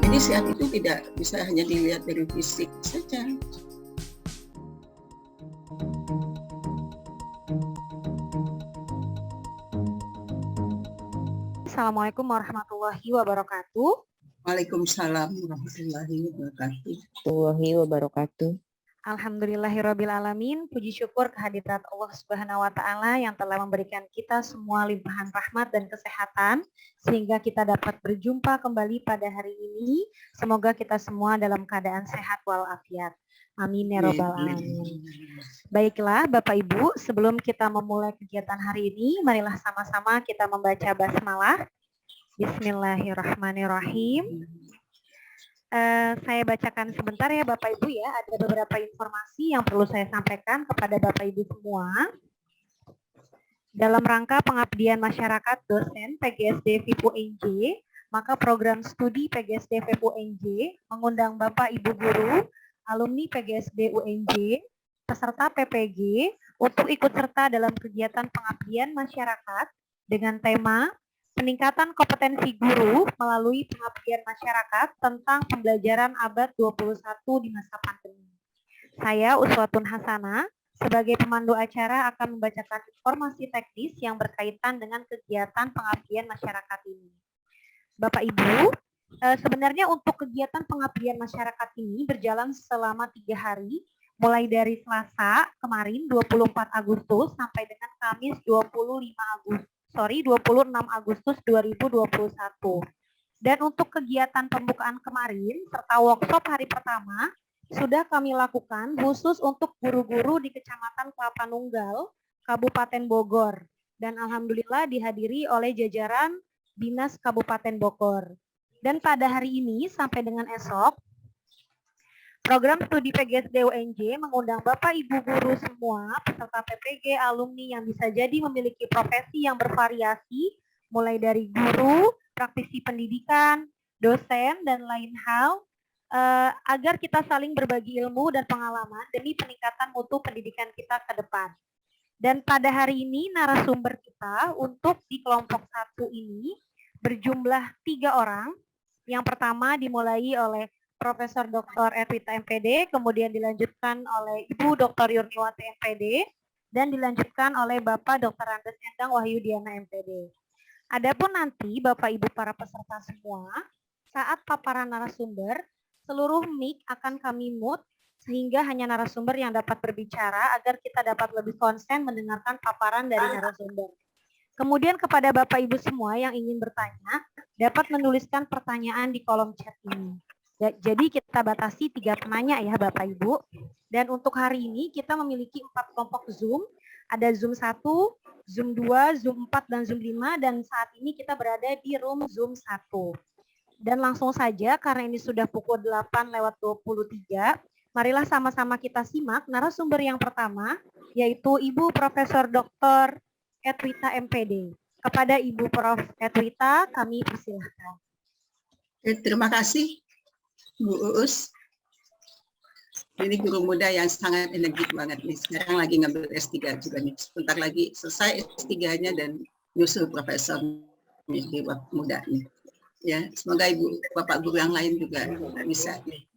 Jadi sehat itu tidak bisa hanya dilihat dari fisik saja. Assalamualaikum warahmatullahi wabarakatuh. Waalaikumsalam warahmatullahi wabarakatuh. Alhamdulillahirrabbilalamin. Puji syukur kehadirat Allah Subhanahu wa Ta'ala yang telah memberikan kita semua limpahan rahmat dan kesehatan sehingga kita dapat berjumpa kembali pada hari ini. Semoga kita semua dalam keadaan sehat walafiat. Amin ya robbal alamin. Baiklah Bapak Ibu, sebelum kita memulai kegiatan hari ini, marilah sama-sama kita membaca basmalah. Bismillahirrahmanirrahim. Saya bacakan sebentar ya Bapak Ibu ya, ada beberapa informasi yang perlu saya sampaikan kepada Bapak Ibu semua. Dalam rangka pengabdian masyarakat dosen PGSD FIPU NJ, maka program studi PGSD FIPU NJ mengundang Bapak Ibu guru, alumni PGSD UNJ, peserta PPG untuk ikut serta dalam kegiatan pengabdian masyarakat dengan tema peningkatan kompetensi guru melalui pengabdian masyarakat tentang pembelajaran abad 21 di masa pandemi. Saya Uswatun Hasanah sebagai pemandu acara akan membacakan informasi teknis yang berkaitan dengan kegiatan pengabdian masyarakat ini. Bapak Ibu, sebenarnya untuk kegiatan pengabdian masyarakat ini berjalan selama 3 hari, mulai dari Selasa kemarin 24 Agustus sampai dengan Kamis 26 Agustus 2021. Dan untuk kegiatan pembukaan kemarin serta workshop hari pertama sudah kami lakukan khusus untuk guru-guru di Kecamatan Kelapa Nunggal, Kabupaten Bogor. Dan alhamdulillah dihadiri oleh jajaran Dinas Kabupaten Bogor. Dan pada hari ini sampai dengan esok, program studi PGSD UNJ mengundang Bapak Ibu guru semua, peserta PPG, alumni yang bisa jadi memiliki profesi yang bervariasi, mulai dari guru, praktisi pendidikan, dosen, dan lain hal, agar kita saling berbagi ilmu dan pengalaman demi peningkatan mutu pendidikan kita ke depan. Dan pada hari ini narasumber kita untuk di kelompok 1 ini berjumlah 3 orang. Yang pertama dimulai oleh Profesor Dr. Erwita MPD, kemudian dilanjutkan oleh Ibu Dr. Yurniwati MPD, dan dilanjutkan oleh Bapak Dr. Andes Endang Wahyudiana MPD. Adapun nanti Bapak Ibu para peserta semua, saat paparan narasumber, seluruh mic akan kami mute sehingga hanya narasumber yang dapat berbicara agar kita dapat lebih konsen mendengarkan paparan dari narasumber. Kemudian kepada Bapak Ibu semua yang ingin bertanya, dapat menuliskan pertanyaan di kolom chat ini. Jadi kita batasi 3 penanya ya Bapak Ibu. Dan untuk hari ini kita memiliki 4 kelompok Zoom. Ada Zoom 1, Zoom 2, Zoom 4, dan Zoom 5. Dan saat ini kita berada di room Zoom 1. Dan langsung saja karena ini sudah pukul 8:23, marilah sama-sama kita simak narasumber yang pertama, yaitu Ibu Profesor Dr. Erwita MPD. Kepada Ibu Prof. Erwita, kami persilahkan. Terima kasih Bu Uus. Ini guru muda yang sangat energik banget nih. Sekarang lagi ngambil S3 juga nih. Sebentar lagi selesai S3-nya dan nyusul profesor nih di waktu muda nih. Ya, semoga Ibu Bapak guru yang lain juga bisa nih.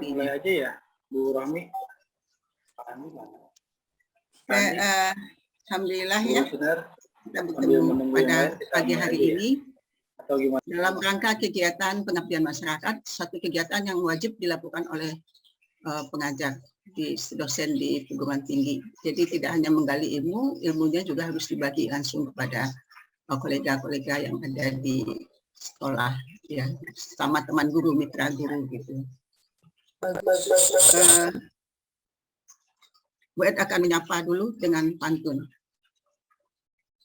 Mulai aja ya, Bu Rahmi. Alhamdulillah ya. Kita bertemu pada pagi hari ini. Dalam rangka kegiatan pengabdian masyarakat, satu kegiatan yang wajib dilakukan oleh pengajar di dosen di perguruan tinggi. Jadi tidak hanya menggali ilmu, ilmunya juga harus dibagi langsung kepada kolega-kolega yang ada di sekolah, ya, sama teman guru, mitra guru gitu. Bu Ed akan menyapa dulu dengan pantun.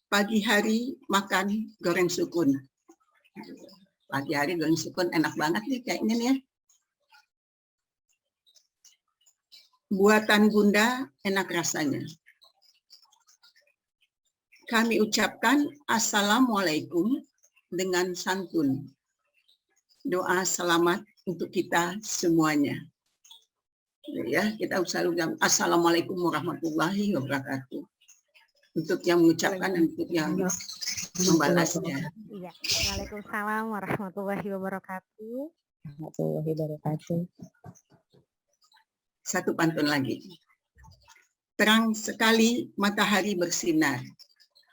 Pagi hari makan goreng sukun. Pagi hari goreng sukun enak banget nih kayaknya nih ya. Buatan Bunda enak rasanya. Kami ucapkan Assalamualaikum dengan santun. Doa selamat untuk kita semuanya. Ya, kita selalu bilang Assalamualaikum warahmatullahi wabarakatuh. Untuk yang mengucapkan dan untuk yang membalasnya. Iya. Waalaikumsalam warahmatullahi wabarakatuh. Warahmatullahi wabarakatuh. Satu pantun lagi. Terang sekali matahari bersinar.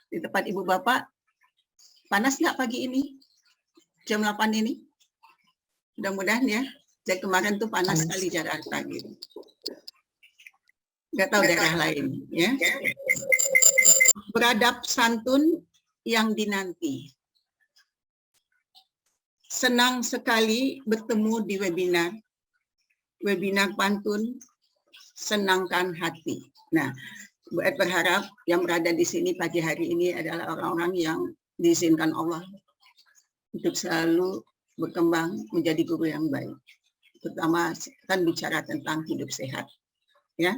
Di tempat Ibu Bapak, panas nggak pagi ini? Jam 8 ini? Mudah-mudahan ya. Jadi kemarin tuh panas sekali Jakarta gitu. Nggak tahu daerah lain ya. Beradab santun yang dinanti. Senang sekali bertemu di webinar. Webinar pantun senangkan hati. Nah, Bu Ed berharap yang berada di sini pagi hari ini adalah orang-orang yang diizinkan Allah untuk selalu berkembang menjadi guru yang baik. Terutama akan bicara tentang hidup sehat. Ya,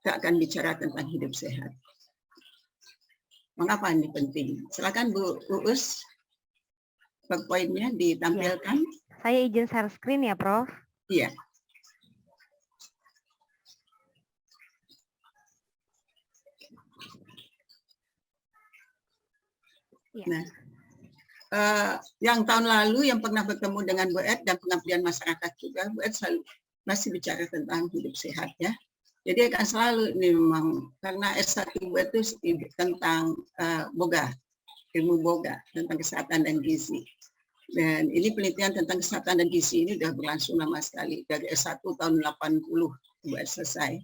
kita akan bicara tentang hidup sehat. Mengapa ini penting? Silakan Bu Uus, PowerPoint-nya ditampilkan. Ya. Saya izin share screen ya, Prof. Iya. Ya. Nah, yang tahun lalu yang pernah bertemu dengan Bu Ed dan pengabdian masyarakat juga, Bu Ed selalu masih bicara tentang hidup sehat ya. Jadi akan selalu ini memang karena S1 Bu Ed itu tentang boga, ilmu boga tentang kesehatan dan gizi. Dan ini penelitian tentang kesehatan dan gizi ini sudah berlangsung lama sekali dari S1 tahun 80 Bu Ed selesai.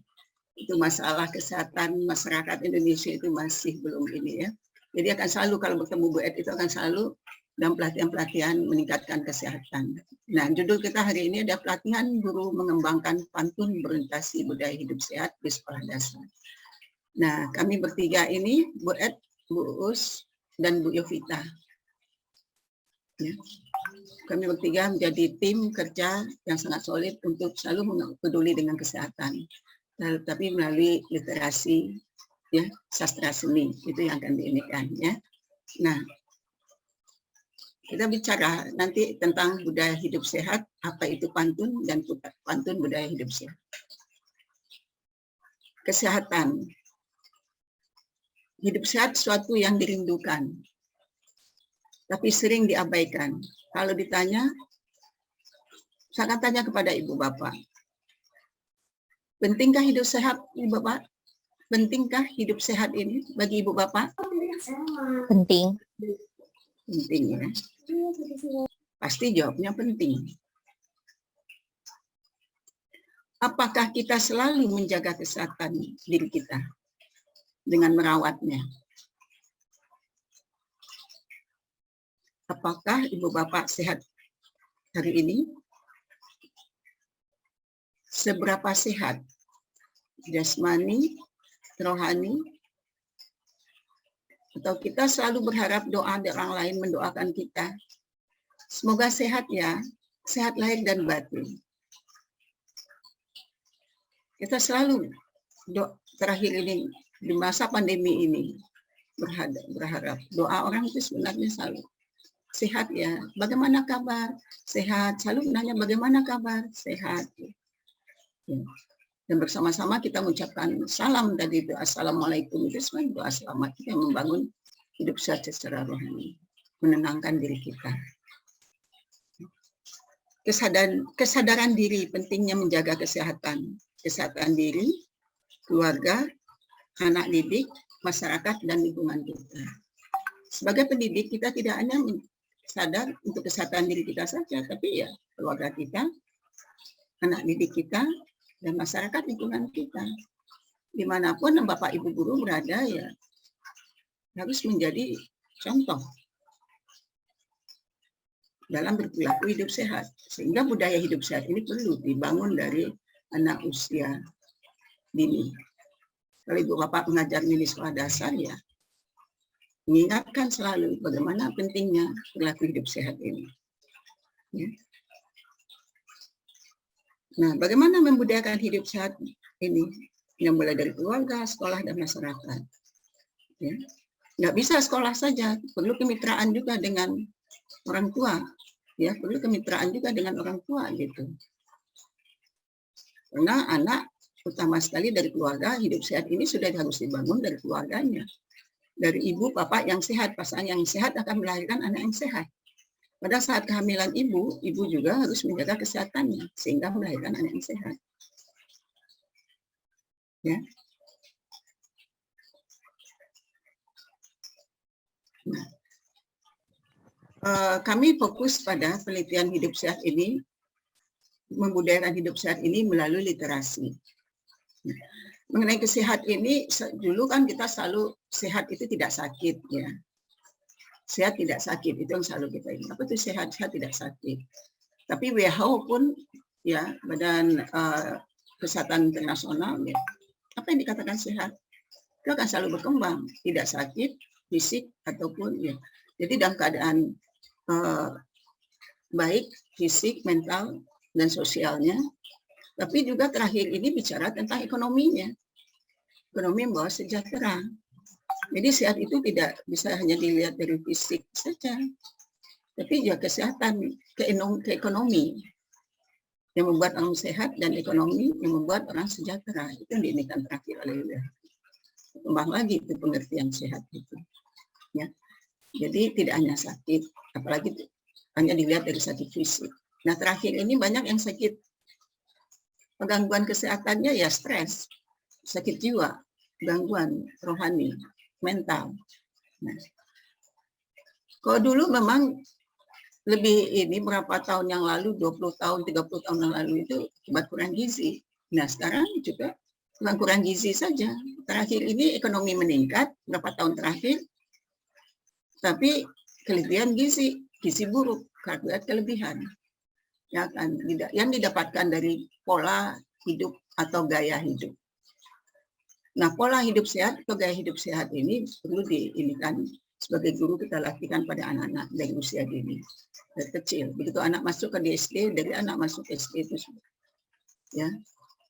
Itu masalah kesehatan masyarakat Indonesia itu masih belum ini ya. Jadi akan selalu kalau bertemu Bu Ed itu akan selalu dalam pelatihan-pelatihan meningkatkan kesehatan. Nah, judul kita hari ini ada pelatihan guru mengembangkan pantun berorientasi budaya hidup sehat di sekolah dasar. Nah, kami bertiga ini, Bu Ed, Bu Us, dan Bu Yovita. Ya. Kami bertiga menjadi tim kerja yang sangat solid untuk selalu peduli dengan kesehatan. Tapi melalui literasi, ya, sastra seni itu yang akan diinikan ya. Nah, kita bicara nanti tentang budaya hidup sehat, apa itu pantun dan pantun budaya hidup sehat. Kesehatan. Hidup sehat suatu yang dirindukan, tapi sering diabaikan. Kalau ditanya, saya akan tanya kepada Ibu Bapak, pentingkah hidup sehat, Ibu Bapak? Pentingkah hidup sehat ini bagi Ibu Bapak? Penting. Penting ya. Pasti jawabnya penting. Apakah kita selalu menjaga kesehatan diri kita dengan merawatnya? Apakah Ibu Bapak sehat hari ini? Seberapa sehat? Jasmani, rohani, atau kita selalu berharap doa dari orang lain mendoakan kita. Semoga sehat ya, sehat lahir dan batin. Kita selalu terakhir ini, di masa pandemi ini, berharap. Doa orang itu sebenarnya selalu sehat ya, bagaimana kabar? Sehat, selalu nanya bagaimana kabar? Sehat. Ya. Dan bersama-sama kita mengucapkan salam tadi itu, Assalamualaikum, itu sebenarnya doa selamat yang membangun hidup sehat secara rohani, menenangkan diri kita. Kesadaran diri pentingnya menjaga kesehatan diri, keluarga, anak didik, masyarakat, dan lingkungan kita. Sebagai pendidik, kita tidak hanya sadar untuk kesehatan diri kita saja, tapi ya keluarga kita, anak didik kita, dan masyarakat lingkungan kita. Dimanapun Bapak Ibu guru berada ya harus menjadi contoh dalam berperilaku hidup sehat. Sehingga budaya hidup sehat ini perlu dibangun dari anak usia dini. Kalau Ibu Bapak mengajar di sekolah dasar ya mengingatkan selalu bagaimana pentingnya perilaku hidup sehat ini. Ya. Nah, bagaimana membudayakan hidup sehat ini? Yang mulai dari keluarga, sekolah, dan masyarakat. Ya. Nggak bisa sekolah saja, perlu kemitraan juga dengan orang tua. Ya, perlu kemitraan juga dengan orang tua gitu. Karena anak utama sekali dari keluarga, hidup sehat ini sudah harus dibangun dari keluarganya. Dari ibu, bapak yang sehat, pasangan yang sehat akan melahirkan anak yang sehat. Pada saat kehamilan ibu juga harus menjaga kesehatannya sehingga melahirkan anak yang sehat. Ya. Nah, kami fokus pada penelitian hidup sehat ini, membudayakan hidup sehat ini melalui literasi. Mengenai kesehatan ini, dulu kan kita selalu sehat itu tidak sakit, ya. Sehat tidak sakit, itu yang selalu kita ingat. Apa itu sehat? Sehat tidak sakit. Tapi WHO pun, ya, Badan Kesehatan Internasional, ya, apa yang dikatakan sehat? Itu akan selalu berkembang, tidak sakit, fisik ataupun, ya. Jadi dalam keadaan baik, fisik, mental, dan sosialnya. Tapi juga terakhir ini bicara tentang ekonominya. Ekonomi yang membawa sejahtera. Jadi sehat itu tidak bisa hanya dilihat dari fisik saja, tapi juga kesehatan, keekonomi yang membuat orang sehat dan ekonomi yang membuat orang sejahtera. Itu yang diinginkan terakhir oleh kembang lagi itu pengertian sehat itu. Ya. Jadi tidak hanya sakit, apalagi hanya dilihat dari sakit fisik. Nah terakhir ini banyak yang sakit. Gangguan kesehatannya ya stres, sakit jiwa, gangguan rohani, mental. Nah, kalau dulu memang lebih ini berapa tahun yang lalu, 20 tahun, 30 tahun yang lalu itu akibat kurang gizi. Nah sekarang juga kurang gizi saja. Terakhir ini ekonomi meningkat, berapa tahun terakhir, tapi kelebihan gizi buruk, karbohidrat kelebihan. Yang didapatkan dari pola hidup atau gaya hidup. Nah, pola hidup sehat atau gaya hidup sehat ini perlu diinikan sebagai guru kita latihkan pada anak-anak dari usia dini, dari kecil. Begitu anak masuk ke SD, dari anak masuk SD itu ya,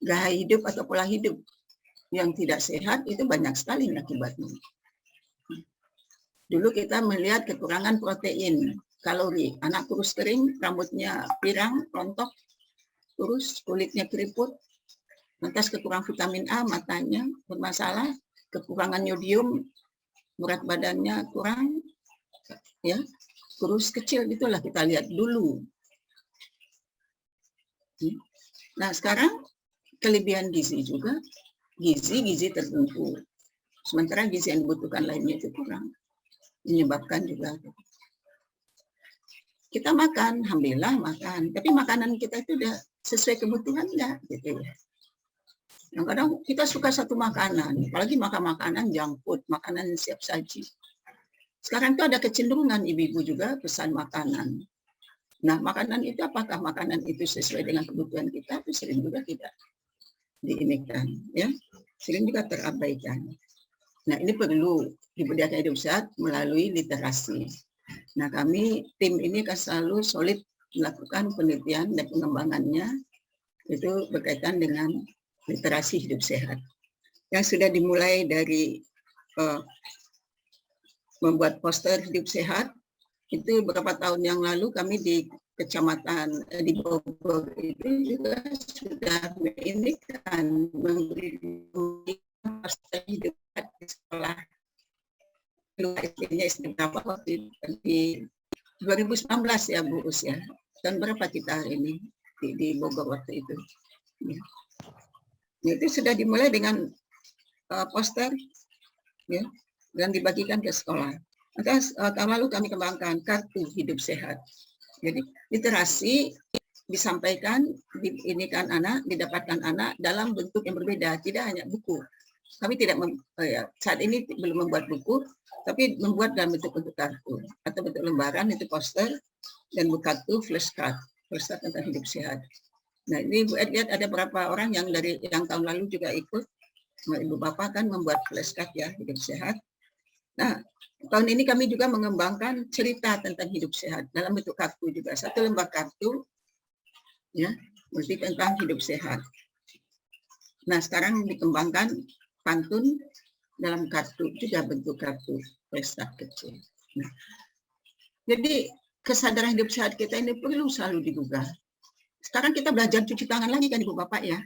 gaya hidup atau pola hidup yang tidak sehat itu banyak sekali akibatnya. Dulu kita melihat kekurangan protein, kalori, anak kurus kering, rambutnya pirang, rontok, kurus, kulitnya keriput, lantas kekurangan vitamin A, matanya bermasalah, kekurangan yodium, berat badannya kurang, ya, kurus kecil, itulah kita lihat dulu. Nah sekarang kelebihan gizi juga, gizi tertentu, sementara gizi yang dibutuhkan lainnya itu kurang, menyebabkan juga kita makan, alhamdulillah makan, tapi makanan kita itu udah sesuai kebutuhan enggak, gitu ya. Kadang kita suka satu makanan, apalagi makan makanan junk food, makanan siap saji. Sekarang itu ada kecenderungan ibu-ibu juga pesan makanan. Nah, makanan itu apakah makanan itu sesuai dengan kebutuhan kita? Itu sering juga tidak diinikan, ya, sering juga terabaikan. Nah, ini perlu dibudayakan hidup sehat melalui literasi. Nah, kami tim ini akan selalu solid melakukan penelitian dan pengembangannya itu berkaitan dengan literasi hidup sehat. Yang sudah dimulai dari membuat poster hidup sehat, itu beberapa tahun yang lalu kami di kecamatan di Bogor itu juga sudah mengindikan memberi poster hidup sehat di sekolah. SD-nya SD berapa waktu di 2019 ya Bu Us ya. Dan berapa kita hari ini di Bogor waktu itu. Ya. Itu sudah dimulai dengan poster ya, dan dibagikan ke sekolah. Maka tahun lalu kami kembangkan kartu hidup sehat. Jadi literasi disampaikan, diinikan anak, didapatkan anak dalam bentuk yang berbeda, tidak hanya buku. Kami tidak saat ini belum membuat buku, tapi membuat dalam bentuk kartu atau bentuk lembaran, itu poster dan kartu flashcard tentang hidup sehat. Nah ini Bu Ed lihat ada berapa orang yang dari yang tahun lalu juga ikut, Ibu Bapak kan membuat flashcard ya hidup sehat. Nah tahun ini kami juga mengembangkan cerita tentang hidup sehat dalam bentuk kartu juga, satu lembar kartu ya, berarti tentang hidup sehat. Nah sekarang dikembangkan pantun dalam kartu, juga bentuk kartu flashcard kecil. Nah, jadi kesadaran hidup sehat kita ini perlu selalu digugah. Sekarang kita belajar cuci tangan lagi kan Ibu Bapak ya.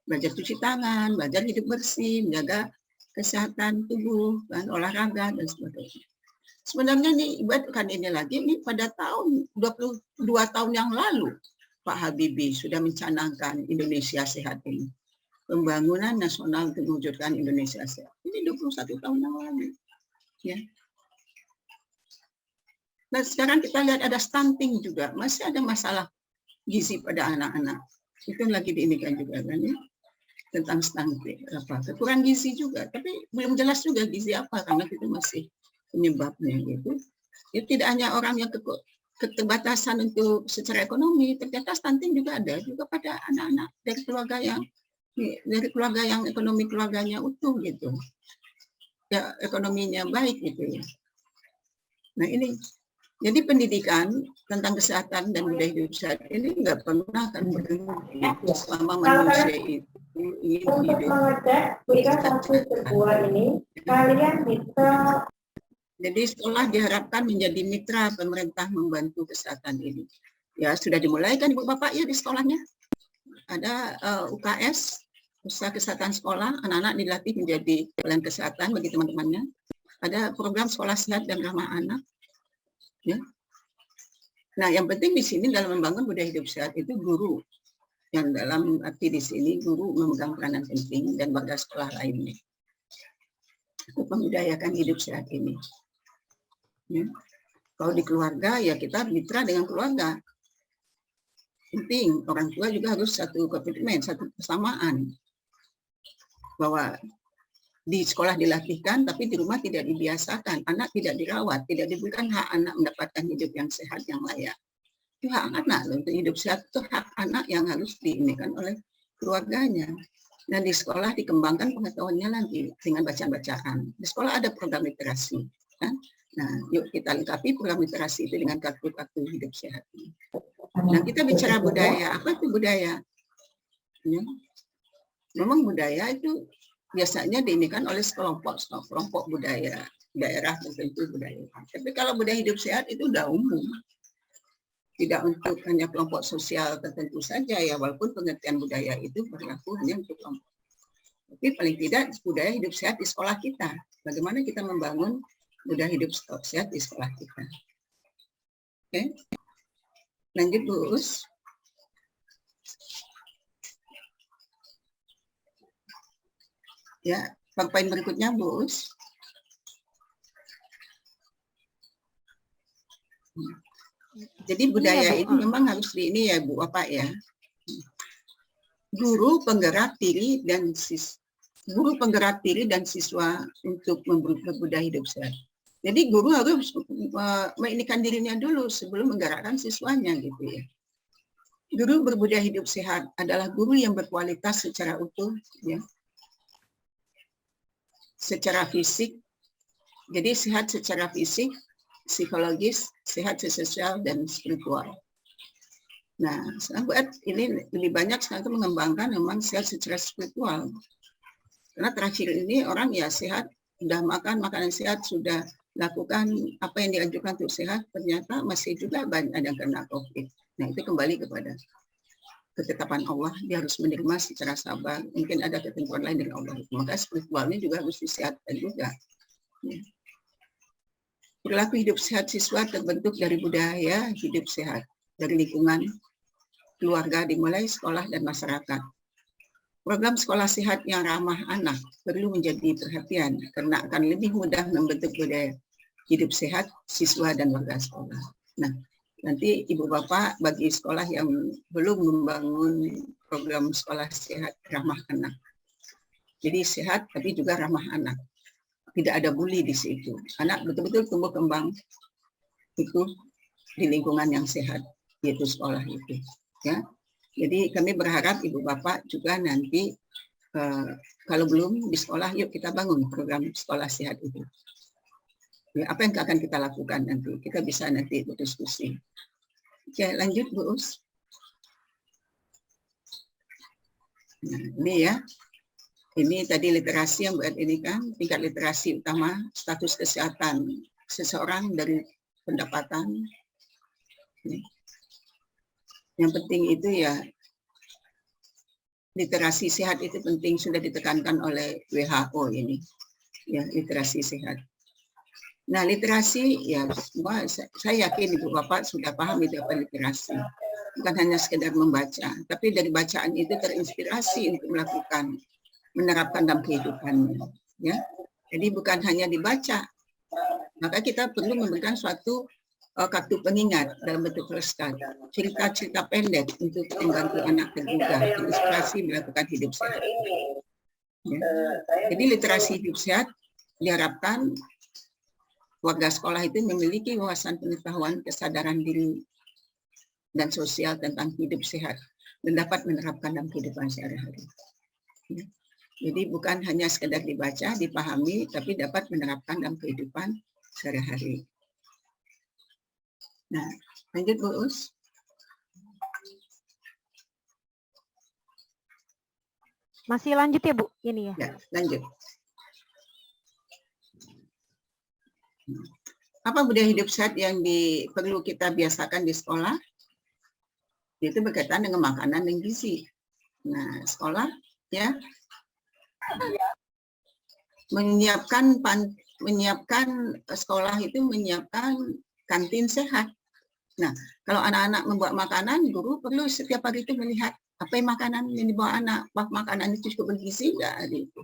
belajar cuci tangan, belajar hidup bersih, menjaga kesehatan tubuh, dan olahraga, dan sebagainya. Sebenarnya nih, buatkan ini lagi, ini pada tahun 22 tahun yang lalu, Pak Habibie sudah mencanangkan Indonesia Sehat ini. Pembangunan nasional untuk mewujudkan Indonesia Sehat. Ini 21 tahun yang lalu. Ya. Nah, sekarang kita lihat ada stunting juga, masih ada masalah gizi pada anak-anak. Itu lagi diinikan juga kan ya, tentang stunting, kekurangan gizi juga, tapi belum jelas juga gizi apa karena itu masih penyebabnya gitu. Itu tidak hanya orang yang keterbatasan untuk secara ekonomi, ternyata stunting juga ada juga pada anak-anak dari keluarga yang ekonomi keluarganya utuh gitu, ya ekonominya baik gitu ya. Nah ini. Jadi pendidikan tentang kesehatan dan budaya hidup sehat ini nggak pernah akan berhenti selama manusia itu ingin hidup. Jadi sekolah diharapkan menjadi mitra pemerintah membantu kesehatan ini. Ya sudah dimulai kan Ibu Bapak ya di sekolahnya. Ada UKS, usaha kesehatan sekolah, anak-anak dilatih menjadi pelayan kesehatan bagi teman-temannya. Ada program sekolah sehat dan ramah anak. Ya. Nah, yang penting di sini dalam membangun budaya hidup sehat itu guru yang dalam arti di sini guru memegang peranan penting dan warga sekolah lainnya untuk membudayakan hidup sehat ini. Ya. Kalau di keluarga ya kita mitra dengan keluarga. Penting orang tua juga harus satu komitmen, satu kesamaan bahwa di sekolah dilatihkan, tapi di rumah tidak dibiasakan. Anak tidak dirawat, tidak diberikan hak anak mendapatkan hidup yang sehat, yang layak. Itu hak anak, untuk hidup sehat itu hak anak yang harus diinikan oleh keluarganya. Dan di sekolah dikembangkan pengetahuannya lagi dengan bacaan-bacaan. Di sekolah ada program literasi. Kan? Nah, yuk kita lengkapi program literasi itu dengan kartu-kartu hidup sehat. Nah, kita bicara budaya. Apa itu budaya? Ya. Memang budaya itu biasanya diinikan oleh kelompok budaya daerah tertentu budaya. Tapi kalau budaya hidup sehat itu udah umum, tidak untuk hanya kelompok sosial tertentu saja ya, walaupun pengertian budaya itu berlaku hanya untuk kelompok. Tapi paling tidak budaya hidup sehat di sekolah kita. Bagaimana kita membangun budaya hidup sehat di sekolah kita? Oke, lanjut Bu Us. Ya, poin berikutnya, Bu Us. Jadi budaya ini memang harus ini ya, Bu, Bapak ya. Guru penggerak diri dan siswa untuk membuat budaya hidup sehat. Jadi guru harus menginikan dirinya dulu sebelum menggerakkan siswanya gitu ya. Guru berbudaya hidup sehat adalah guru yang berkualitas secara utuh ya. Secara fisik, jadi sehat secara fisik, psikologis, sehat sosial dan spiritual. Nah, buat ini lebih banyak sekarang mengembangkan memang sehat secara spiritual. Karena terakhir ini orang ya sehat, sudah makan makanan sehat, sudah lakukan apa yang dianjurkan untuk sehat, ternyata masih juga banyak yang kena COVID. Nah, itu kembali kepada ketetapan Allah, dia harus menerima secara sabar. Mungkin ada ketentuan lain dari Allah. Maka spiritualnya juga harus disehatkan juga. Ya. Perilaku hidup sehat siswa terbentuk dari budaya hidup sehat, dari lingkungan keluarga dimulai sekolah dan masyarakat. Program sekolah sehat yang ramah anak perlu menjadi perhatian karena akan lebih mudah membentuk budaya hidup sehat siswa dan warga sekolah. Nah, nanti Ibu Bapak bagi sekolah yang belum membangun program sekolah sehat ramah anak. Jadi sehat tapi juga ramah anak. Tidak ada bully di situ. Anak betul-betul tumbuh kembang itu di lingkungan yang sehat, yaitu sekolah itu. Ya. Jadi kami berharap Ibu Bapak juga nanti kalau belum di sekolah, yuk kita bangun program sekolah sehat itu. Ya, apa yang akan kita lakukan nanti? Kita bisa nanti berdiskusi. Oke, lanjut Bu Us. Nah, ini ya. Ini tadi literasi yang buat ini kan, tingkat literasi utama, status kesehatan seseorang dari pendapatan. Yang penting itu ya literasi sehat itu penting, sudah ditekankan oleh WHO ini, ya, literasi sehat. Nah, literasi ya semua saya yakin Ibu Bapak sudah paham itu apa literasi. Bukan hanya sekedar membaca, tapi dari bacaan itu terinspirasi untuk menerapkan dalam kehidupannya, ya. Jadi bukan hanya dibaca, maka kita perlu memberikan suatu kartu pengingat dalam bentuk flashcard, cerita-cerita pendek untuk membantu anak tergugah, terinspirasi melakukan hidup sehat. Ya. Jadi literasi hidup sehat diharapkan warga sekolah itu memiliki wawasan pengetahuan, kesadaran diri dan sosial tentang hidup sehat dan dapat menerapkan dalam kehidupan sehari-hari. Ya. Jadi bukan hanya sekedar dibaca, dipahami, tapi dapat menerapkan dalam kehidupan sehari-hari. Nah, lanjut Bu Us. Masih lanjut ya Bu, ini ya? Ya, lanjut. Apa budaya hidup sehat yang perlu kita biasakan di sekolah? Itu berkaitan dengan makanan dan gizi. Nah, sekolah ya menyiapkan sekolah itu menyiapkan kantin sehat. Nah, kalau anak-anak membuat makanan, guru perlu setiap hari itu melihat apa yang makanan yang dibawa anak, apakah makanan itu cukup bergizi enggak hari itu.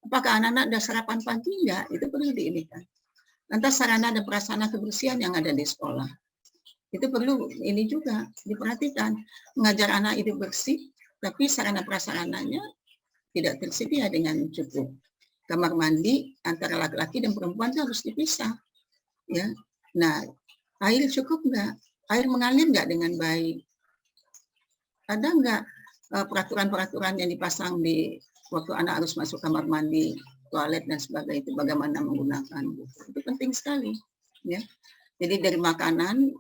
Apakah anak-anak ada sarapan pagi enggak? Itu perlu diinikan. Lantas sarana dan prasarana kebersihan yang ada di sekolah. Itu perlu ini juga diperhatikan. Mengajar anak hidup bersih, tapi sarana prasarananya tidak tersedia dengan cukup. Kamar mandi antara laki-laki dan perempuan itu harus dipisah. Ya. Nah, air cukup nggak? Air mengalir nggak dengan baik? Ada nggak peraturan-peraturan yang dipasang di waktu anak harus masuk kamar mandi, toilet dan sebagainya itu bagaimana menggunakan? Itu penting sekali. Ya. Jadi dari makanan,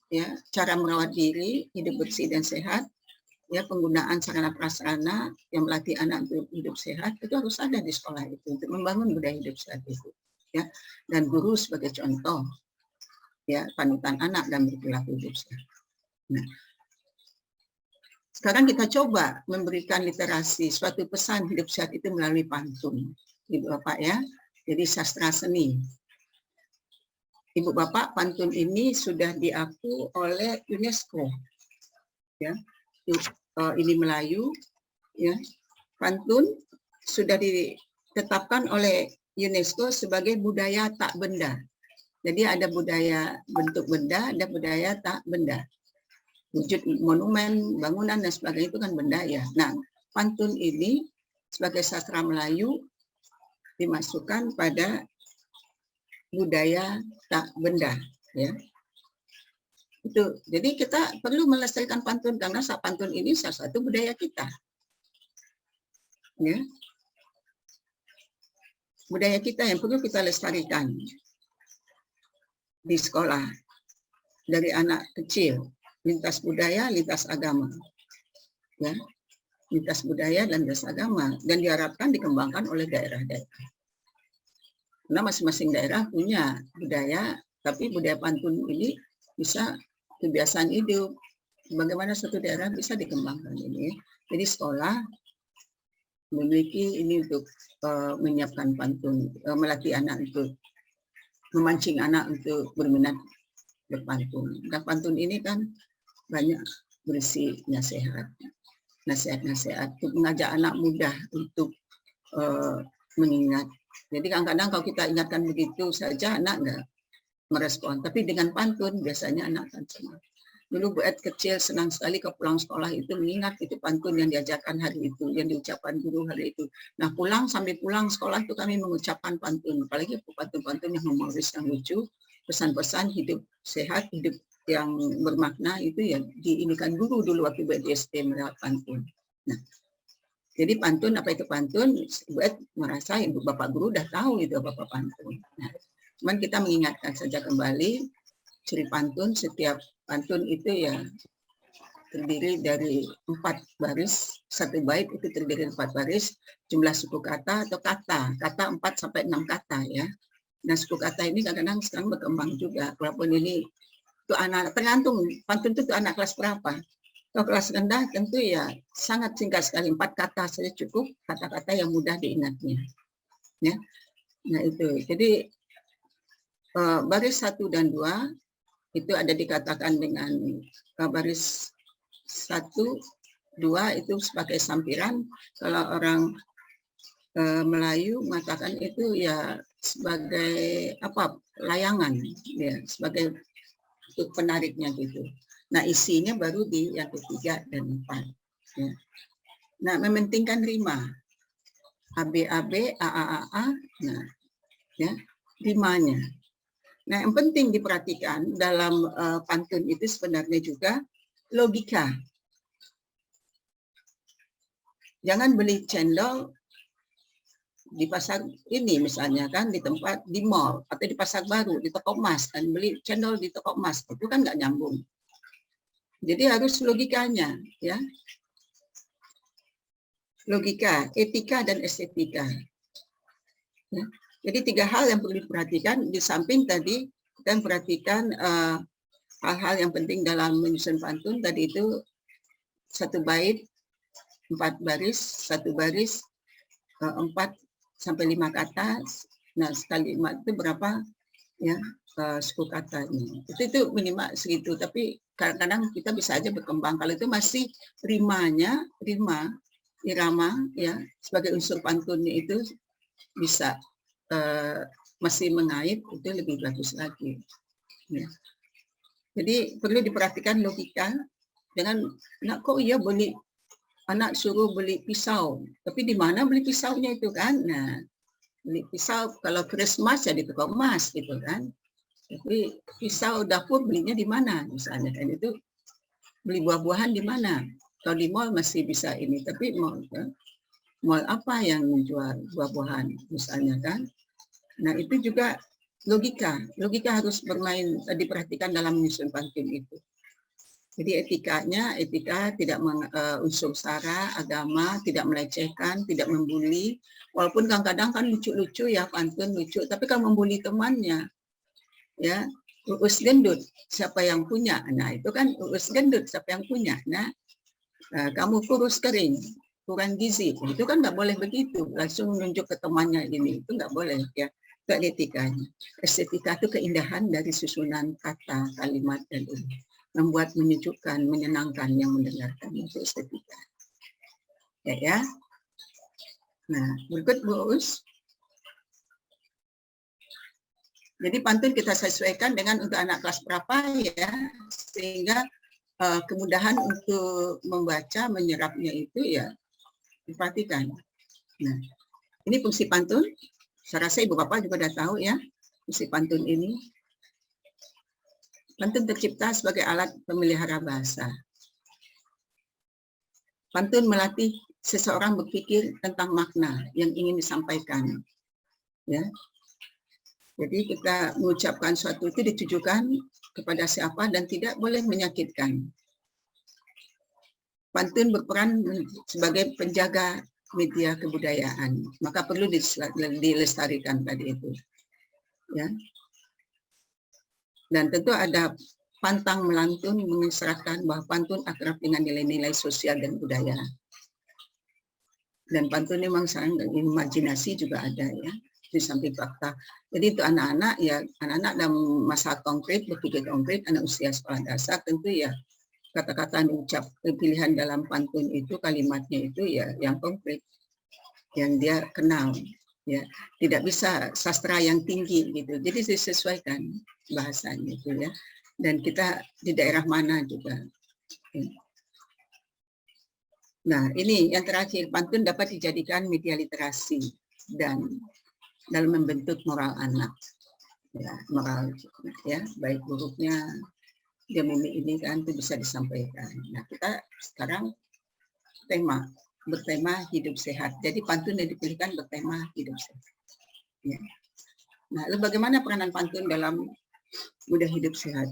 ya, cara merawat diri, hidup bersih dan sehat, ya, penggunaan sarana prasarana yang melatih anak untuk hidup sehat itu harus ada di sekolah itu untuk membangun budaya hidup sehat itu. Ya. Dan guru sebagai contoh. Ya, panutan anak dan berperilaku hidup sehat. Nah, sekarang kita coba memberikan literasi suatu pesan hidup sehat itu melalui pantun, Ibu Bapak ya. Jadi sastra seni. Ibu Bapak, pantun ini sudah diakui oleh UNESCO. Ya, ini Melayu. Ya, pantun sudah ditetapkan oleh UNESCO sebagai budaya tak benda. Jadi ada budaya bentuk benda, ada budaya tak benda. Wujud monumen, bangunan, dan sebagainya itu kan benda ya. Nah, pantun ini sebagai sastra Melayu dimasukkan pada budaya tak benda. Ya. Itu. Jadi kita perlu melestarikan pantun karena pantun ini salah satu budaya kita. Ya. Budaya kita yang perlu kita lestarikan di sekolah dari anak kecil, lintas budaya, lintas agama, ya, lintas budaya dan lintas agama, dan diharapkan dikembangkan oleh daerah-daerah. Karena masing-masing daerah punya budaya, tapi budaya pantun ini bisa kebiasaan hidup. Bagaimana satu daerah bisa dikembangkan ini? Jadi sekolah memiliki ini untuk menyiapkan pantun, melatih anak untuk memancing anak untuk berminat berpantun. Dan pantun ini kan banyak berisi nasihat, nasihat-nasihat untuk mengajak anak muda untuk mengingat. Jadi kadang-kadang kalau kita ingatkan begitu saja anak nggak merespon. Tapi dengan pantun biasanya anak akan senang. Dulu buat kecil senang sekali ke pulang sekolah itu mengingat itu pantun yang diajarkan hari itu, yang diucapkan guru hari itu. Nah sambil pulang sekolah itu kami mengucapkan pantun, apalagi pantun-pantun yang humoris, yang lucu, pesan-pesan hidup sehat, hidup yang bermakna itu ya diinikan guru dulu waktu buat di SD melewat pantun. Nah, jadi pantun, apa itu pantun? Buat merasa ibu bapak guru udah tahu itu apa pantun. Nah, cuman kita mengingatkan saja kembali ciri pantun. Setiap pantun itu ya terdiri dari 4 baris, satu bait itu terdiri dari 4 baris, jumlah suku kata atau kata 4 sampai 6 kata ya. Nah suku kata ini kadang-kadang sekarang berkembang juga, walaupun ini itu anak tergantung pantun itu anak kelas berapa. Kalau kelas rendah tentu ya sangat singkat sekali, 4 kata saja cukup, kata-kata yang mudah diingatnya. Ya. Nah itu, jadi baris 1 dan 2 itu ada dikatakan dengan baris 1, 2 itu sebagai sampiran. Kalau orang Melayu mengatakan itu ya sebagai apa, layangan, ya, sebagai untuk penariknya gitu. Nah isinya baru di yang ketiga dan 4. Ya. Nah mementingkan rima, ABAB, AAAA, nah ya rimanya. Nah yang penting diperhatikan dalam pantun itu sebenarnya juga logika. Jangan beli cendol di pasar ini misalnya kan, di tempat di mall atau di pasar baru, di toko emas, dan beli cendol di toko emas, itu kan nggak nyambung. Jadi harus logikanya, ya. Logika, etika dan estetika. Ya. Jadi 3 hal yang perlu diperhatikan. Di samping tadi kita perhatikan hal-hal yang penting dalam menyusun pantun. Tadi itu 1 bait 4 baris, 1 baris 4 sampai 5 kata. Nah sekali 5 itu berapa ya, 10 kata. Itu minimal segitu. Tapi kadang-kadang kita bisa aja berkembang. Kalau itu masih rimanya, irama ya sebagai unsur pantunnya itu bisa masih mengait, itu lebih bagus lagi. Ya. Jadi perlu diperhatikan logika. Jangan nak kok iya beli, anak suruh beli pisau, tapi di mana beli pisaunya itu kan? Nah, beli pisau kalau Christmas ya di toko emas gitu kan. Tapi pisau dapur belinya di mana misalnya kan, itu beli buah-buahan di mana? Kalau di mall masih bisa ini, tapi mall apa yang menjual buah-buahan misalnya kan? Nah itu juga logika harus bermain, diperhatikan dalam menyusun pantun itu. Jadi etika tidak unsur sara, agama, tidak melecehkan, tidak membuli. Walaupun kadang-kadang kan lucu-lucu ya pantun lucu, tapi kalau membuli temannya, ya uus gendut siapa yang punya? Nah itu kan uus gendut siapa yang punya? Nah kamu kurus kering, kurang gizi, itu kan nggak boleh begitu. Langsung menunjuk ke temannya ini, itu nggak boleh ya. Itu etikanya. Estetika itu keindahan dari susunan kata, kalimat dan ini. Membuat menyejukkan, menyenangkan yang mendengarkan, itu estetika. Ya. Nah, berikut Bu Us. Jadi pantun kita sesuaikan dengan untuk anak kelas berapa ya, sehingga kemudahan untuk membaca, menyerapnya itu ya diperhatikan. Nah, ini fungsi pantun. Saya rasa Ibu Bapak juga sudah tahu ya, fungsi pantun ini. Pantun tercipta sebagai alat pemelihara bahasa. Pantun melatih seseorang berpikir tentang makna yang ingin disampaikan. Ya. Jadi kita mengucapkan suatu itu ditujukan kepada siapa dan tidak boleh menyakitkan. Pantun berperan sebagai penjaga media kebudayaan, maka perlu dilestarikan tadi itu. Ya. Dan tentu ada pantang melantun mengisyaratkan bahwa pantun akrab dengan nilai-nilai sosial dan budaya. Dan pantun memang sangat imajinasi juga ada ya, di samping fakta. Jadi itu anak-anak ya, anak-anak dalam masa konkret, berpikir konkret, anak usia sekolah dasar tentu ya kata-kata yang diucap pilihan dalam pantun itu, kalimatnya itu ya yang konkret, yang dia kenal. Ya, tidak bisa sastra yang tinggi gitu. Jadi disesuaikan bahasanya itu ya. Dan kita di daerah mana juga. Nah, ini yang terakhir, pantun dapat dijadikan media literasi dan dalam membentuk moral anak. Ya, moral ya, baik buruknya dia ini kan itu bisa disampaikan. Nah, kita sekarang bertema hidup sehat. Jadi pantun yang dipilihkan bertema hidup sehat. Ya. Nah, lalu bagaimana peranan pantun dalam mudah hidup sehat?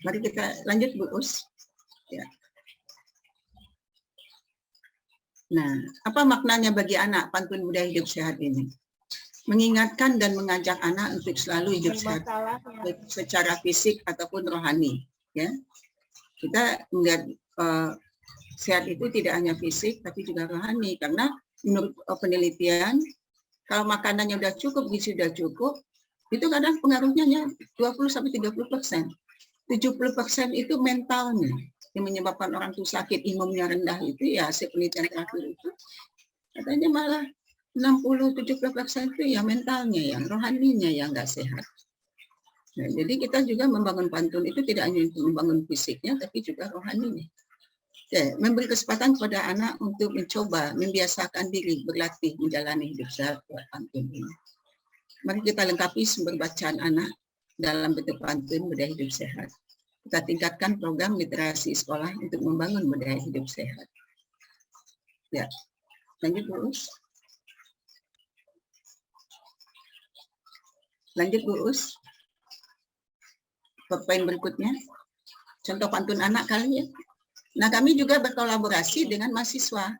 Mari kita lanjut Bu Us. Ya. Nah, apa maknanya bagi anak pantun mudah hidup sehat ini? Mengingatkan dan mengajak anak untuk selalu hidup sehat secara fisik ataupun rohani. Ya. Kita melihat sehat itu tidak hanya fisik tapi juga rohani, karena menurut penelitian kalau makanannya udah cukup, gizi udah cukup, itu kadang pengaruhnya 20-30%. 70% itu mentalnya yang menyebabkan orang itu sakit, imunnya rendah itu ya, hasil penelitian terakhir itu katanya malah 60-70% itu ya mentalnya, yang rohaninya yang nggak sehat. Nah, jadi kita juga membangun pantun itu tidak hanya untuk membangun fisiknya tapi juga rohaninya. Oke, memberi kesempatan kepada anak untuk mencoba, membiasakan diri, berlatih, menjalani hidup sehat lewat pantun ini. Mari kita lengkapi sumber bacaan anak dalam bentuk pantun budaya hidup sehat. Kita tingkatkan program literasi sekolah untuk membangun budaya hidup sehat. Ya, lanjut Bu Us. Lanjut Bu Us. Poin berikutnya, contoh pantun anak kali ya. Nah, kami juga berkolaborasi dengan mahasiswa.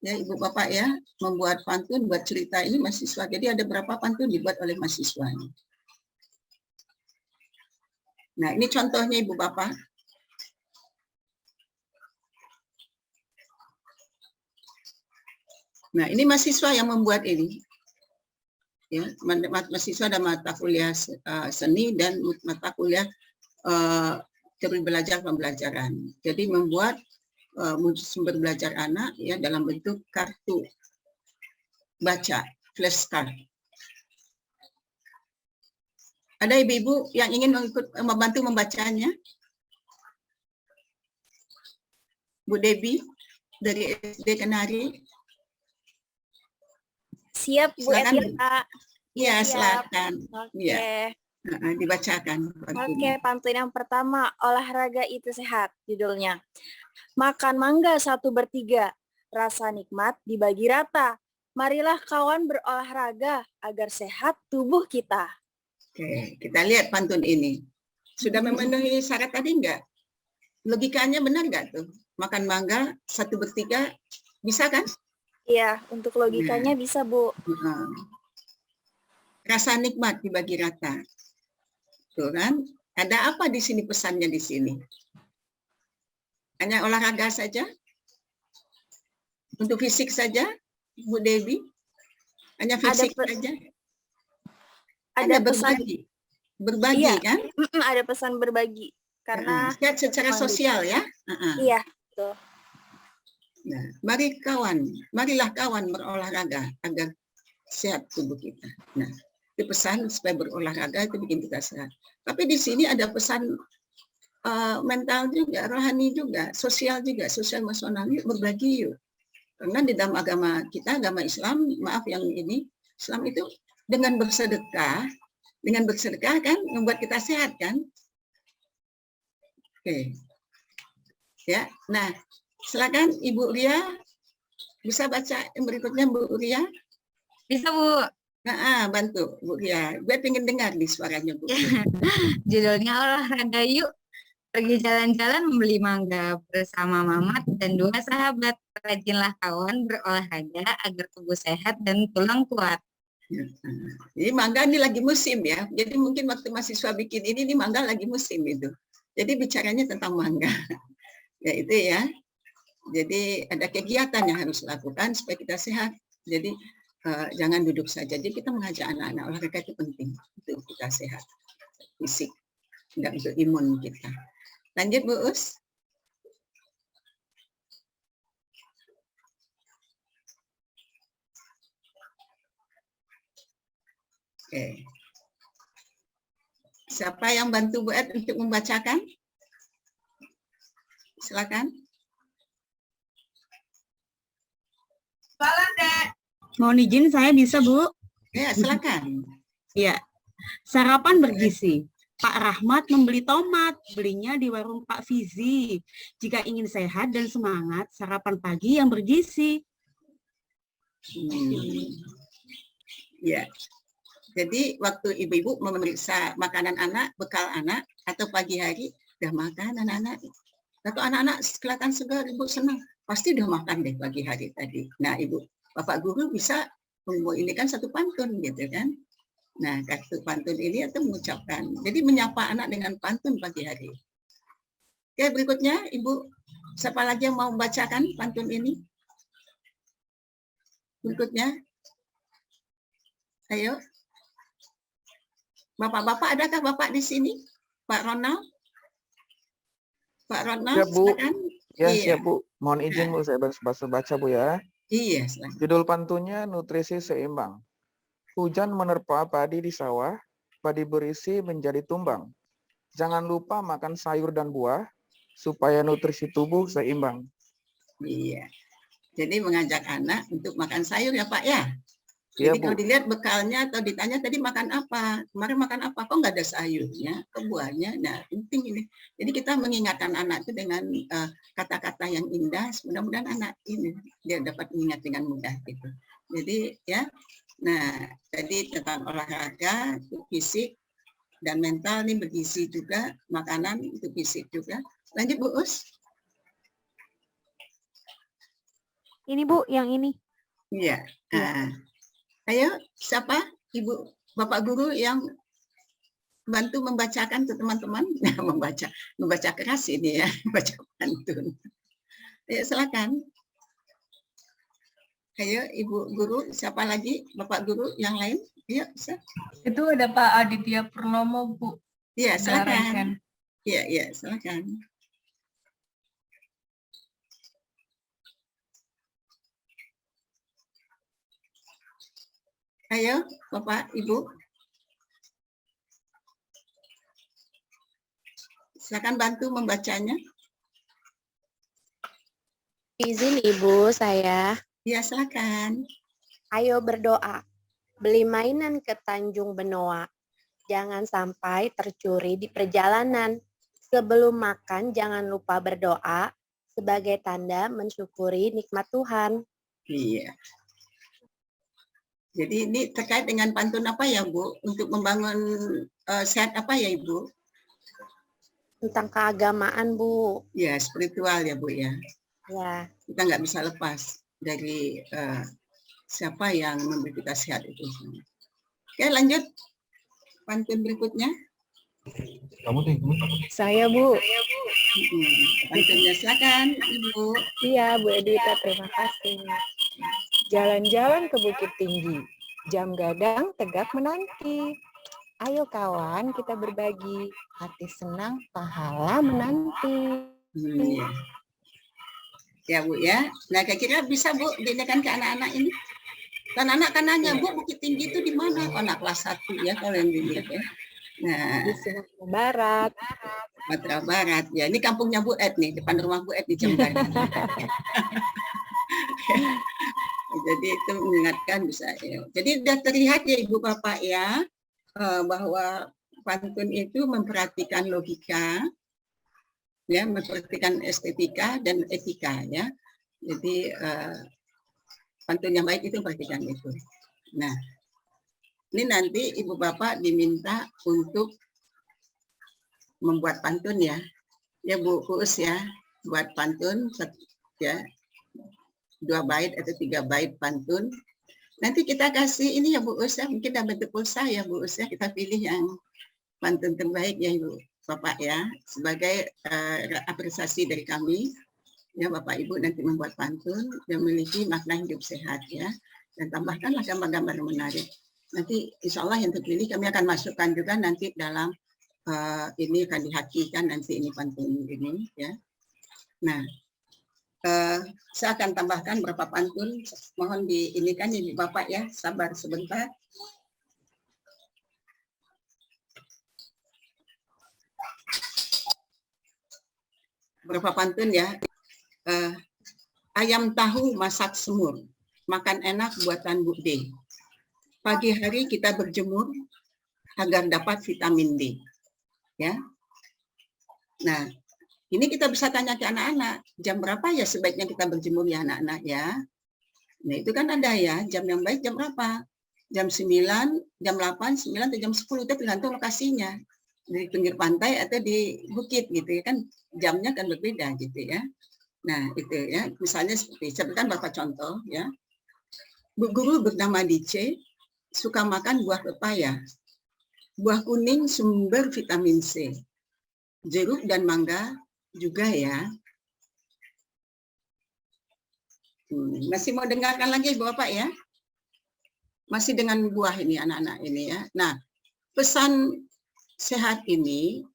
Ya, Ibu Bapak ya, membuat pantun, buat cerita ini mahasiswa. Jadi ada berapa pantun dibuat oleh mahasiswa ini. Nah, ini contohnya Ibu Bapak. Nah, ini mahasiswa yang membuat ini. Ya, mahasiswa ada mata kuliah seni dan mata kuliah teori belajar pembelajaran. Jadi membuat sumber belajar anak ya dalam bentuk kartu baca, flashcard. Ada ibu-ibu yang ingin membantu membacanya? Bu Debbie dari SD Kenari. Siap Bu Etieta. Iya, silakan. Oke. Ya. Dibacakan. Oke, pantun yang pertama, olahraga itu sehat, judulnya. Makan mangga 1/3, rasa nikmat dibagi rata. Marilah kawan berolahraga agar sehat tubuh kita. Oke, kita lihat pantun ini. Sudah memenuhi syarat tadi enggak? Logikanya benar enggak tuh? Makan mangga 1/3 bisa kan? Iya, untuk logikanya bisa Bu. Rasa nikmat dibagi rata. Tuh kan? Ada apa di sini pesannya di sini? Hanya olahraga saja? Untuk fisik saja, Bu Devi? Hanya fisik saja? Ada berbagi. Berbagi iya, kan? Ada pesan berbagi. Karena secara sosial ya? Iya, betul. Nah, marilah kawan berolahraga agar sehat tubuh kita. Nah, itu pesan supaya berolahraga itu bikin kita sehat. Tapi di sini ada pesan mental juga, rohani juga, sosial emosional, yuk berbagi yuk. Karena di dalam agama kita, agama Islam, maaf yang ini, Islam itu dengan bersedekah kan membuat kita sehat kan? Oke. Ya, nah, silakan Ibu Ria, bisa baca yang berikutnya Bu Ria? Bisa Bu. Nah, bantu Bu Ria. Gue pengen dengar nih suaranya Bu. Judulnya olahraga yuk. Pergi jalan-jalan membeli mangga bersama Mamat dan 2 sahabat. Rajinlah kawan berolahraga agar tubuh sehat dan tulang kuat. Jadi mangga ini lagi musim ya. Jadi mungkin waktu mahasiswa bikin ini mangga lagi musim itu. Jadi bicaranya tentang mangga. Ya itu ya. Jadi ada kegiatan yang harus dilakukan supaya kita sehat. Jadi jangan duduk saja. Jadi kita mengajak anak-anak olahraga itu penting untuk kita sehat fisik, enggak untuk imun kita. Lanjut Bu Us. Oke. Siapa yang bantu Bu Ed untuk membacakan? Silakan. Mohon izin saya bisa Bu? Ya, silakan. Iya. Sarapan bergizi. Pak Rahmat membeli tomat, belinya di warung Pak Fizi. Jika ingin sehat dan semangat, sarapan pagi yang bergizi. Ya. Jadi waktu ibu-ibu memeriksa makanan anak, bekal anak, atau pagi hari, udah makan anak-anak. Atau anak-anak kelihatan segar, ibu senang. Pasti udah makan deh pagi hari tadi. Nah, ibu, Bapak guru bisa ini kan satu pantun gitu kan. Nah, kartu pantun ini itu mengucapkan. Jadi menyapa anak dengan pantun pagi hari. Oke, berikutnya Ibu, siapa lagi yang mau membacakan pantun ini? Berikutnya. Ayo. Bapak-bapak, adakah Bapak di sini? Pak Ronald? Pak Ronald, Siap, Bu. silakan. Ya, Iya. siap, Bu. Mohon izin, Bu, saya baca, Bu, ya. Iya, silakan. Judul pantunnya Nutrisi Seimbang. Hujan menerpa padi di sawah, padi berisi menjadi tumbang. Jangan lupa makan sayur dan buah, supaya nutrisi tubuh seimbang. Iya. Jadi mengajak anak untuk makan sayur ya Pak ya. Iya, Jadi Bu. kalau dilihat bekalnya atau ditanya tadi makan apa, kemarin makan apa, kok nggak ada sayurnya, kok buahnya. Nah, penting ini. Jadi kita mengingatkan anak itu dengan kata-kata yang indah. Mudah-mudahan anak ini dia dapat mengingat dengan mudah gitu. Jadi ya, nah jadi tentang olahraga, fisik dan mental ini bergizi juga, makanan itu fisik juga. Lanjut Bu Us. Ini Bu, yang ini. Iya. Nah, ayo, siapa Ibu, Bapak Guru yang bantu membacakan ke teman-teman? Nah, membaca keras ini ya, baca pantun. Ayo, silakan. Ayo, Ibu Guru, siapa lagi? Bapak Guru yang lain? Ayo, bisa. Itu ada Pak Aditya Purnomo, Bu. Iya, silakan. Menyarankan. Iya, silakan. Ayo, Bapak, Ibu. Silakan bantu membacanya. Izin Ibu, saya. Ya, silakan. Ayo berdoa. Beli mainan ke Tanjung Benoa. Jangan sampai tercuri di perjalanan. Sebelum makan, jangan lupa berdoa sebagai tanda mensyukuri nikmat Tuhan. Iya. Jadi ini terkait dengan pantun apa ya, Bu? Untuk membangun sehat apa ya, Ibu? Tentang keagamaan, Bu. Ya, spiritual ya, Bu ya. Ya. Kita nggak bisa lepas dari siapa yang memberi kita sehat itu. Oke, lanjut. Pantun berikutnya. Saya, Bu. Pantunnya silakan, Ibu. Iya, Bu Edita, terima kasih. Jalan-jalan ke Bukit Tinggi, jam gadang tegak menanti. Ayo kawan, kita berbagi, hati senang, pahala menanti. Ya. Ya, Bu ya. Nah, kira-kira bisa, Bu, diingatkan ke anak-anak ini? Kan anak kan nanya, Bu, Bukit Tinggi itu di mana? Oh, anak kelas 1 ya, kalau yang dilihat ya. Nah, Di Sumatera Barat. Sumatera Barat. Ya, ini kampungnya Bu Ed nih, depan rumah Bu Ed di Jember. Jadi itu mengingatkan bisa. Ya. Jadi sudah terlihat ya Ibu Bapak ya, bahwa pantun itu memperhatikan logika, ya, memperhatikan estetika dan etika ya. Jadi pantun yang baik itu memperhatikan itu. Nah, ini nanti Ibu Bapak diminta untuk membuat pantun ya. Ya Bu Us ya, buat pantun ya. 2 bait atau 3 bait pantun. Nanti kita kasih ini ya Bu Us ya, mungkin dalam bentuk pulsa ya Bu Us ya, kita pilih yang pantun terbaik ya Ibu Bapak ya, sebagai apresiasi dari kami. Ya Bapak Ibu nanti membuat pantun yang memiliki makna hidup sehat ya, dan tambahkanlah gambar-gambar menarik. Nanti insya Allah yang terpilih kami akan masukkan juga nanti dalam ini akan dihakikan nanti ini pantun ini ya. Nah, saya akan tambahkan berapa pantun, mohon diinikan ini Bapak ya, sabar sebentar. Berapa pantun ya. Ayam tahu masak semur, makan enak buatan Bu D. Pagi hari kita berjemur agar dapat vitamin D. Ya. Nah, ini kita bisa tanya ke anak-anak, jam berapa ya sebaiknya kita berjemur ya anak-anak ya. Nah itu kan ada ya, jam yang baik jam berapa? Jam 9, jam 8, 9, atau jam 10, itu tergantung lokasinya. Di pinggir pantai atau di bukit gitu ya kan, jamnya kan berbeda gitu ya. Nah itu ya, misalnya seperti, saya berikan beberapa contoh ya. Bu guru bernama Dice, suka makan buah pepaya. Buah kuning sumber vitamin C. Jeruk dan mangga juga ya. Masih mau dengarkan lagi Ibu Bapak ya? Masih dengan buah ini anak-anak ini ya. Nah, pesan sehat ini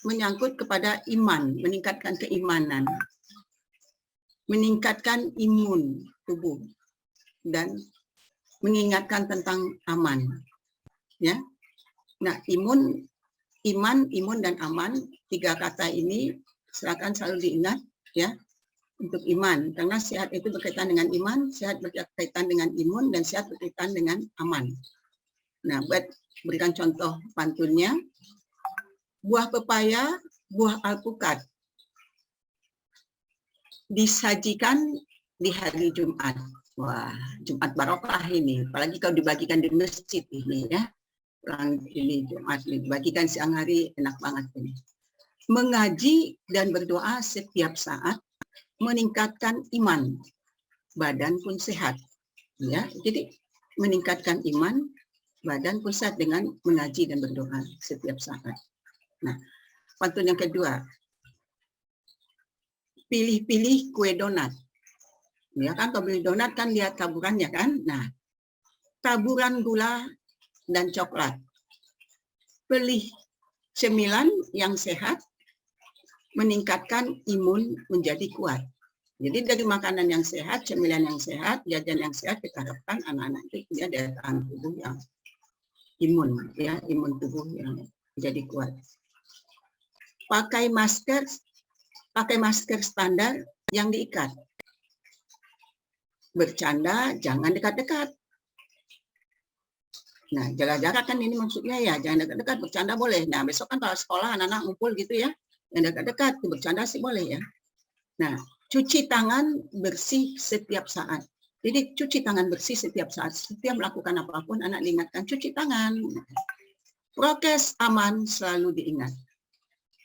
menyangkut kepada iman, meningkatkan keimanan, meningkatkan imun tubuh, dan mengingatkan tentang aman. Ya, nah iman, imun, dan aman, tiga kata ini silakan selalu diingat ya untuk iman, karena sehat itu berkaitan dengan iman, sehat berkaitan dengan imun, dan sehat berkaitan dengan aman. Nah, buat berikan contoh pantunnya, buah pepaya, buah alpukat disajikan di hari Jumat. Wah, Jumat barokah ini, apalagi kalau dibagikan di masjid ini ya. Ini Jumat ini dibagikan siang hari, enak banget ini. Mengaji dan berdoa setiap saat meningkatkan iman, badan pun sehat. Ya, jadi meningkatkan iman, badan pun sehat dengan mengaji dan berdoa setiap saat. Nah, pantun yang kedua, pilih-pilih kue donat. Ya kan, kalau beli donat kan lihat taburannya kan. Nah, taburan gula dan coklat. Pilih cemilan yang sehat, meningkatkan imun menjadi kuat. Jadi dari makanan yang sehat, cemilan yang sehat, jajan yang sehat, kita harapkan anak-anak itu punya daya tahan tubuh yang imun, ya, imun tubuh yang menjadi kuat. Pakai masker standar yang diikat. Bercanda jangan dekat-dekat. Nah, jaga-jaga kan ini maksudnya ya, jangan dekat-dekat, bercanda boleh. Nah, besok kan kalau sekolah anak-anak ngumpul gitu ya, yang dekat-dekat, bercanda sih boleh ya. Nah, cuci tangan bersih setiap saat. Jadi cuci tangan bersih setiap saat. Setiap melakukan apapun, anak diingatkan cuci tangan. Prokes aman selalu diingat.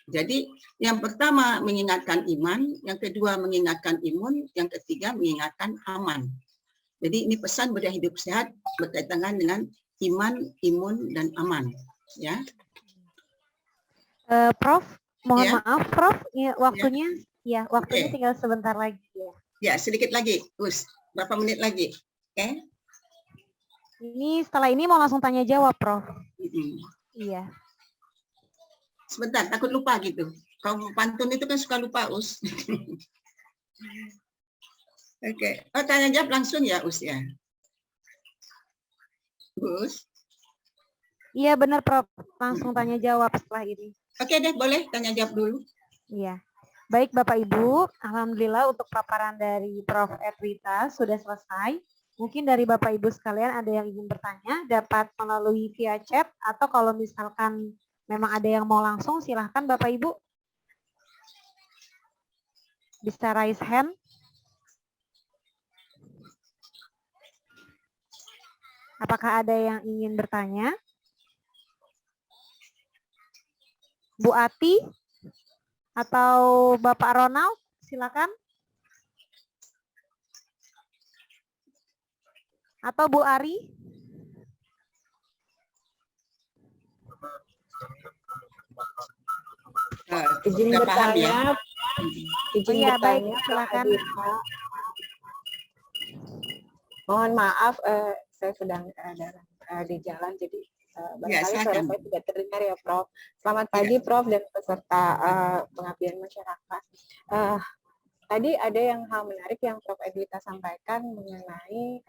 Jadi yang pertama mengingatkan iman, yang kedua mengingatkan imun, yang ketiga mengingatkan aman. Jadi ini pesan budaya hidup sehat berkaitan dengan iman, imun, dan aman. Ya. Prof, mohon Ya. maaf, Prof, ya, waktunya, ya waktunya Oke. tinggal sebentar lagi ya. Ya, sedikit lagi, Us. Berapa menit lagi? Oke. Ini setelah ini mau langsung tanya jawab, Prof. Iya. Sebentar, takut lupa gitu. Kalau pantun itu kan suka lupa, Us. Oke. Oh, tanya jawab langsung ya, Us ya. Us. Iya benar, Prof. Langsung tanya jawab setelah ini. Oke deh, boleh tanya jawab dulu. Iya. Baik Bapak Ibu, alhamdulillah untuk paparan dari Prof. Edwita sudah selesai. Mungkin dari Bapak Ibu sekalian ada yang ingin bertanya, dapat melalui via chat, atau kalau misalkan memang ada yang mau langsung, silahkan Bapak Ibu. Bisa raise hand. Apakah ada yang ingin bertanya? Bu Ati atau Bapak Ronald, silakan. Atau Bu Ari. Izin bertanya, izin iya, bertanya, baik, silakan. Mohon maaf, saya sedang di jalan, jadi barangkali suara saya tidak terdengar ya, Prof. Selamat pagi, Prof, dan peserta pengabdian masyarakat. Tadi ada hal menarik yang Prof. Edwita sampaikan mengenai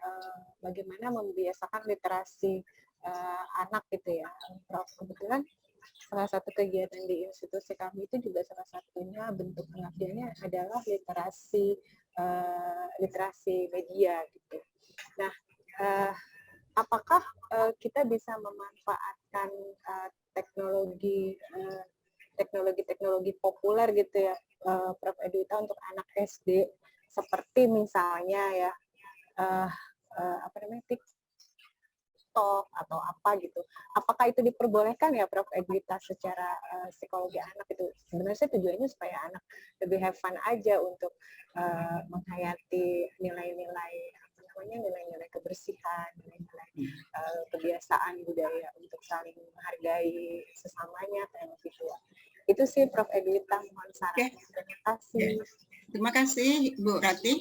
bagaimana membiasakan literasi anak gitu ya, Prof. Kebetulan salah satu kegiatan di institusi kami itu juga salah satunya bentuk pengabdiannya adalah literasi media gitu. Nah, apakah kita bisa memanfaatkan teknologi populer gitu ya, Prof. Edwita, untuk anak SD, seperti misalnya ya TikTok atau apa gitu. Apakah itu diperbolehkan ya, Prof. Edwita, secara psikologi anak itu? Sebenarnya tujuannya supaya anak lebih have fun aja untuk menghayati nilai-nilai nilai-nilai kebersihan, nilai-nilai kebiasaan budaya untuk saling menghargai sesamanya kayak gitu. Itu sih Prof. Edwita, mohon dasar. Oke. Terima kasih. Terima kasih Bu Rati.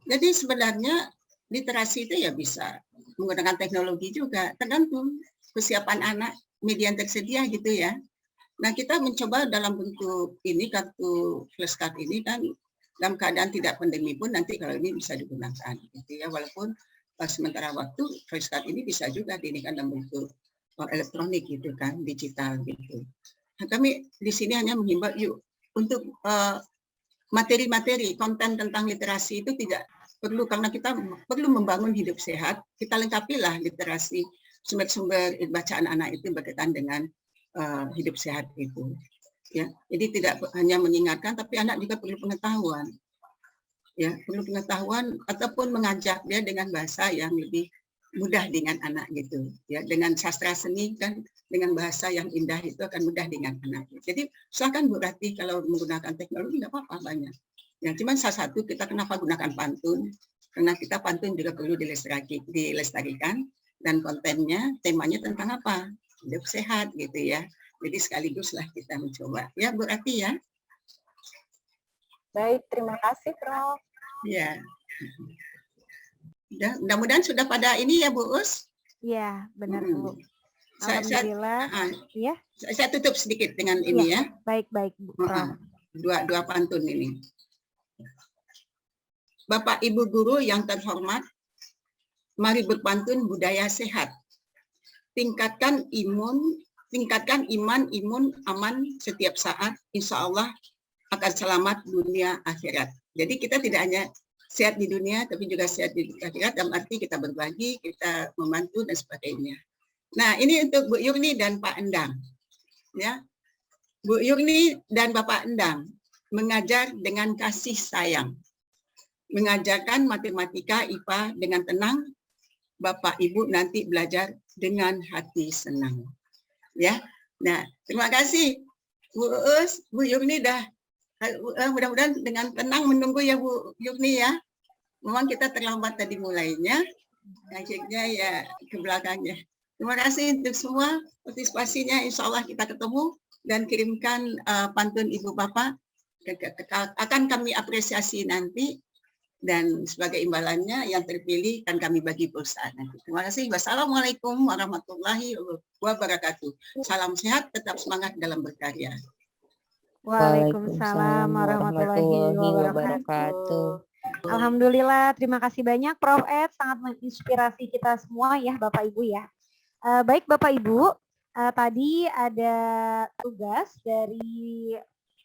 Jadi sebenarnya literasi itu ya bisa menggunakan teknologi juga, tergantung kesiapan anak, media yang tersedia gitu ya. Nah, kita mencoba dalam bentuk ini, kartu flashcard ini kan dalam keadaan tidak pandemi pun nanti kalau ini bisa digunakan gitu ya, walaupun sementara waktu flashcard ini bisa juga dinikan dalam bentuk elektronik gitu kan, digital gitu. Nah, kami di sini hanya menghimbau yuk untuk materi-materi konten tentang literasi itu tidak perlu, karena kita perlu membangun hidup sehat, kita lengkapilah literasi sumber-sumber bacaan anak itu berkaitan dengan hidup sehat itu. Ya, jadi tidak hanya mengingatkan, tapi anak juga perlu pengetahuan. Ya, perlu pengetahuan ataupun mengajak dia dengan bahasa yang lebih mudah dengan anak gitu. Ya, dengan sastra seni kan dengan bahasa yang indah itu akan mudah dengan anak. Jadi silakan Bu Rati kalau menggunakan teknologi nggak apa-apa banyak. Ya, cuman salah satu kita kenapa gunakan pantun? Karena kita pantun juga perlu dilestarikan dan kontennya temanya tentang apa? Hidup sehat gitu ya. Jadi sekaliguslah kita mencoba. Ya Bu Rati ya. Baik, terima kasih Prof. Ya. Mudah-mudahan sudah pada ini ya Bu Us. Iya, benar Bu. Alhamdulillah. Saya tutup sedikit dengan ini ya. Baik-baik Bu. Dua pantun ini. Bapak Ibu guru yang terhormat, mari berpantun budaya sehat. Tingkatkan iman, imun, aman setiap saat, insya Allah akan selamat dunia akhirat. Jadi kita tidak hanya sehat di dunia, tapi juga sehat di akhirat, dalam arti kita berbagi, kita membantu, dan sebagainya. Nah, ini untuk Bu Yurni dan Pak Endang. Ya, Bu Yurni dan Bapak Endang mengajar dengan kasih sayang. Mengajarkan matematika IPA dengan tenang, Bapak Ibu nanti belajar dengan hati senang. Ya, nah terima kasih Bu Us, Bu Yurni dah mudah-mudahan dengan tenang menunggu ya Bu Yurni ya. Memang kita terlambat tadi mulainya, akhirnya ya ke belakangnya. Terima kasih untuk semua partisipasinya. Insya Allah kita ketemu dan kirimkan pantun Ibu Bapak akan kami apresiasi nanti. Dan sebagai imbalannya yang terpilih akan kami bagi pulsa nanti. Terima kasih. Wassalamualaikum warahmatullahi wabarakatuh. Salam sehat, tetap semangat dalam berkarya. Waalaikumsalam warahmatullahi wabarakatuh. Alhamdulillah, terima kasih banyak Prof. Ed, sangat menginspirasi kita semua ya Bapak Ibu ya. Baik Bapak Ibu, tadi ada tugas dari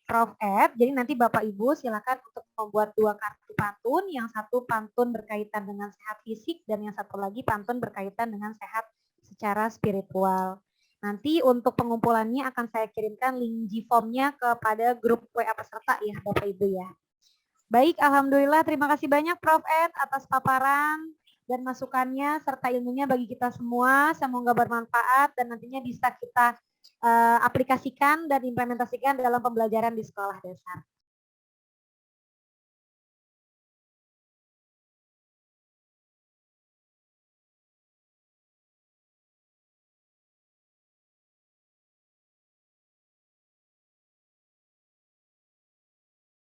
Prof. Ed, jadi nanti Bapak Ibu silakan untuk membuat 2 kartu pantun, yang satu pantun berkaitan dengan sehat fisik dan yang satu lagi pantun berkaitan dengan sehat secara spiritual. Nanti untuk pengumpulannya akan saya kirimkan link G-form-nya kepada grup WA peserta ya Bapak Ibu ya. Baik, alhamdulillah terima kasih banyak Prof. Ed atas paparan dan masukannya serta ilmunya bagi kita semua. Semoga bermanfaat dan nantinya bisa kita aplikasikan dan implementasikan dalam pembelajaran di sekolah dasar.